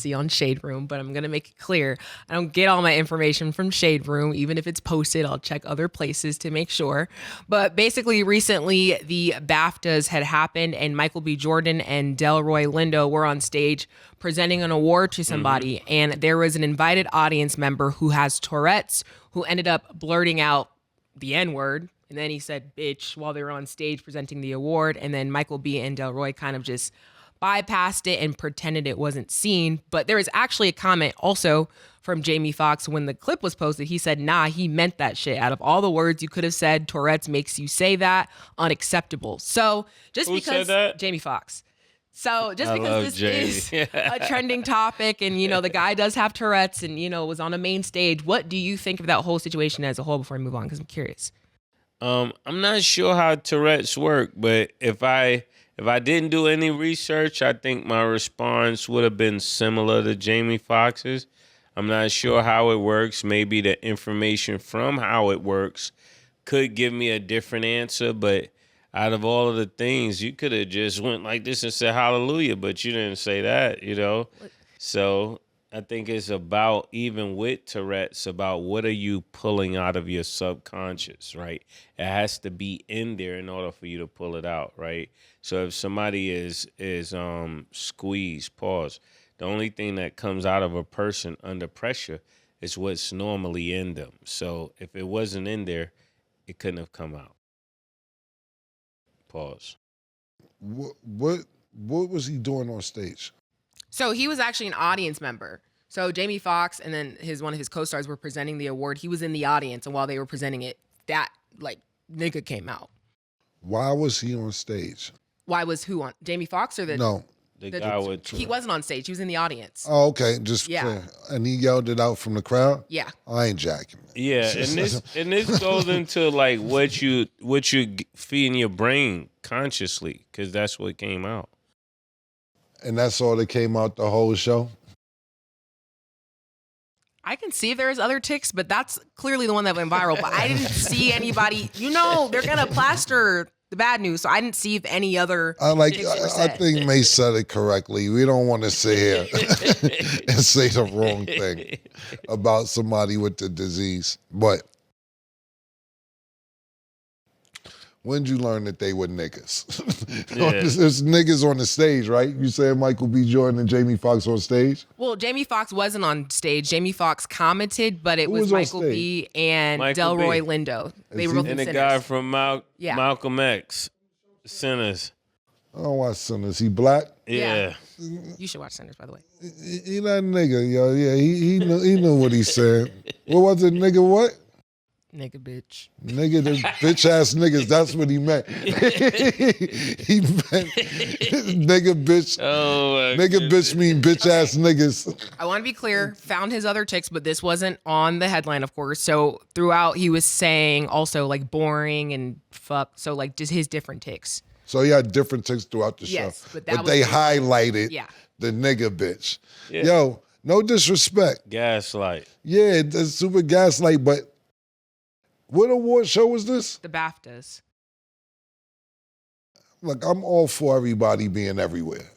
On Shade Room, but I'm going to make it clear I don't get all my information from Shade Room. Even if it's posted, I'll check other places to make sure. But basically, recently the BAFTAs had happened, and Michael B. Jordan and Delroy Lindo were on stage presenting an award to somebody, and there was an invited audience member who has Tourette's who ended up blurting out the N-word, and then he said bitch while they were on stage presenting the award, and then Michael B. and Delroy kind of just bypassed it and pretended it wasn't seen. But there was actually a comment also from Jamie Foxx when the clip was posted. He said, nah, he meant that shit. Out of all the words you could have said, Tourette's makes you say that. Unacceptable. So just Who because said that? Jamie Foxx. So just I love because Jamie. this is a trending topic and, you know, the guy does have Tourette's and, you know, was on a main stage, what do you think of that whole situation as a whole before we move on? Because I'm curious. I'm not sure how Tourette's work, but if I didn't do any research, I think my response would have been similar to Jamie Foxx's. I'm not sure how it works. Maybe the information from how it works could give me a different answer, but out of all of the things, you could have just went like this and said hallelujah, but you didn't say that, you know? So I think it's about, even with Tourette's, about what are you pulling out of your subconscious, right? It has to be in there in order for you to pull it out, right? So if somebody is squeezed, pause, the only thing that comes out of a person under pressure is what's normally in them. So if it wasn't in there, it couldn't have come out. Pause. What was he doing on stage? So he was actually an audience member. So Jamie Foxx and then one of his co-stars were presenting the award. He was in the audience, and while they were presenting it, that like nigga came out. Why was he on stage? Why was who on? Jamie Foxx or the No. The guy with he wasn't on stage. He was in the audience. Oh, okay. Just Yeah. clear. And he yelled it out from the crowd? Yeah. I ain't jacking. Yeah, and this goes into like what you feed in your brain consciously, because that's what came out. And that's all that came out the whole show? I can see if there's other ticks, but that's clearly the one that went viral. But I didn't see anybody. You know, they're gonna plaster the bad news, so I didn't see if any other. I said. think May said it correctly. We don't want to sit here and say the wrong thing about somebody with the disease. But when did you learn that they were niggas? Yeah. There's niggas on the stage, right? You saying Michael B. Jordan and Jamie Foxx on stage? Well, Jamie Foxx wasn't on stage. Jamie Foxx commented, but it Who was was on Michael B. and Michael B. Delroy Lindo. They were both And in the Sinners. guy from Yeah. Malcolm X, Sinners. I don't watch Sinners. He black? Yeah. You should watch Sinners, by the way. He that nigga, yo. Yeah, he knew what he said. What was it, nigga what? Nigga bitch. Nigga, the bitch ass niggas, that's what he meant. He meant nigga bitch. Oh, Nigga bitch mean bitch ass niggas. I want to be clear, found his other ticks, but this wasn't on the headline, of course. So throughout, he was saying also like boring and fuck. So like just his different ticks. So he had different ticks throughout the Yes, show. but that was they the- highlighted Yeah. the nigga bitch. Yeah. Yo, no disrespect. Gaslight. Yeah, it's super gaslight, but what award show was this? The BAFTAs. Look, I'm all for everybody being everywhere.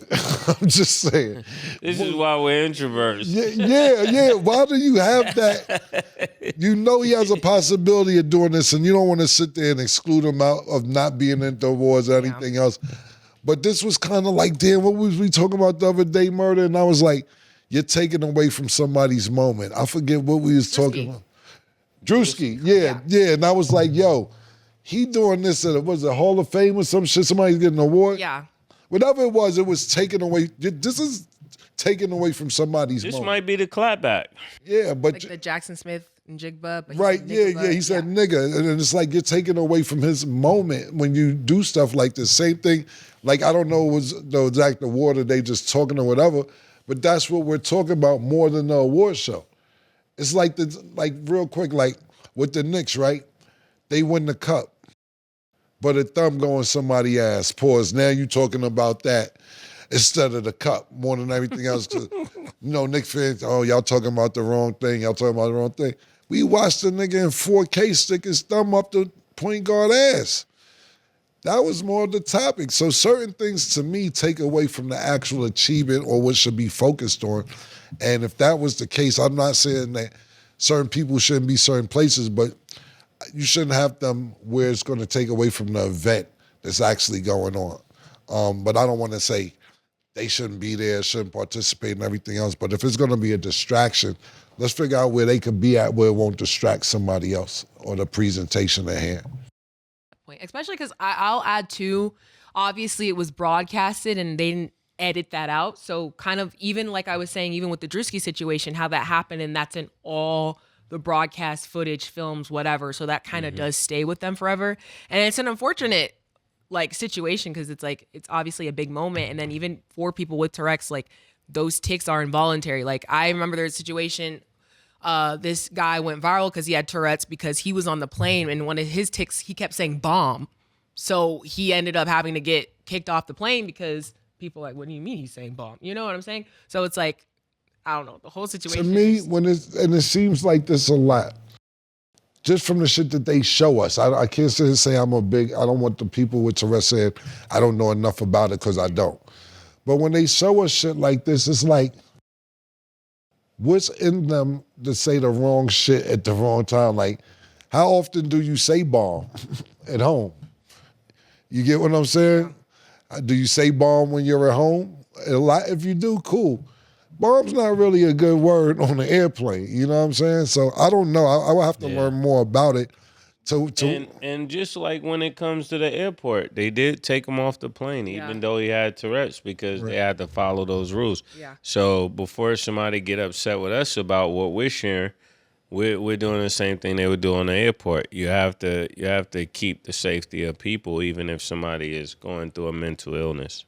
I'm just saying. This is why we're introverts. Yeah. Why do you have that? You know he has a possibility of doing this, and you don't want to sit there and exclude him out of not being in the awards or anything else. But this was kind of like, damn, what was we talking about the other day, murder? And I was like, you're taking away from somebody's moment. I forget what we was talking about. Drewski, yeah. And I was like, yo, he doing this at was it Hall of Fame or some shit? Somebody's getting an award? Yeah. Whatever it was taken away. This is taken away from somebody's This moment. might be the clapback. Yeah, but Like the Jackson Smith and Jigba. But he right, said yeah. nigga, He said nigga. And it's like you're taking away from his moment when you do stuff like this. Same thing, like I don't know was the exact award or they just talking or whatever, but that's what we're talking about more than the award show. It's like real quick, like with the Knicks, right? They win the cup, but a thumb go on somebody's ass. Pause. Now you talking about that instead of the cup more than everything else. Knicks fans, oh, y'all talking about the wrong thing. Y'all talking about the wrong thing. We watched the nigga in 4K stick his thumb up the point guard ass. That was more of the topic. So certain things to me take away from the actual achievement or what should be focused on. And if that was the case, I'm not saying that certain people shouldn't be certain places, but you shouldn't have them where it's going to take away from the event that's actually going on. But I don't want to say they shouldn't be there, shouldn't participate and everything else. But if it's going to be a distraction, let's figure out where they could be at where it won't distract somebody else or the presentation at hand. Point, especially because I'll add too, obviously it was broadcasted and they didn't edit that out. So kind of even like I was saying, even with the Drewski situation, how that happened, and that's in all the broadcast footage, films, whatever. So that kind of does stay with them forever. And it's an unfortunate like situation because it's like, it's obviously a big moment. And then even for people with Tourette's, like those tics are involuntary. Like I remember there was a situation, this guy went viral because he had Tourette's because he was on the plane and one of his tics, he kept saying bomb. So he ended up having to get kicked off the plane because people are like, what do you mean he's saying bomb? You know what I'm saying? So it's like, I don't know, the whole situation. To me, and it seems like this a lot, just from the shit that they show us. I can't sit here and say I don't want the people with Tourette's saying I don't know enough about it because I don't. But when they show us shit like this, it's like, what's in them to say the wrong shit at the wrong time? Like, how often do you say bomb at home? You get what I'm saying? Do you say bomb when you're at home? A lot. If you do, cool. Bomb's not really a good word on an airplane. You know what I'm saying? So I don't know. I will have to learn more about it. And just like when it comes to the airport, they did take him off the plane, even though he had Tourette's, because they had to follow those rules. Yeah. So before somebody get upset with us about what we're sharing, we're doing the same thing they would do on the airport. You have to keep the safety of people, even if somebody is going through a mental illness.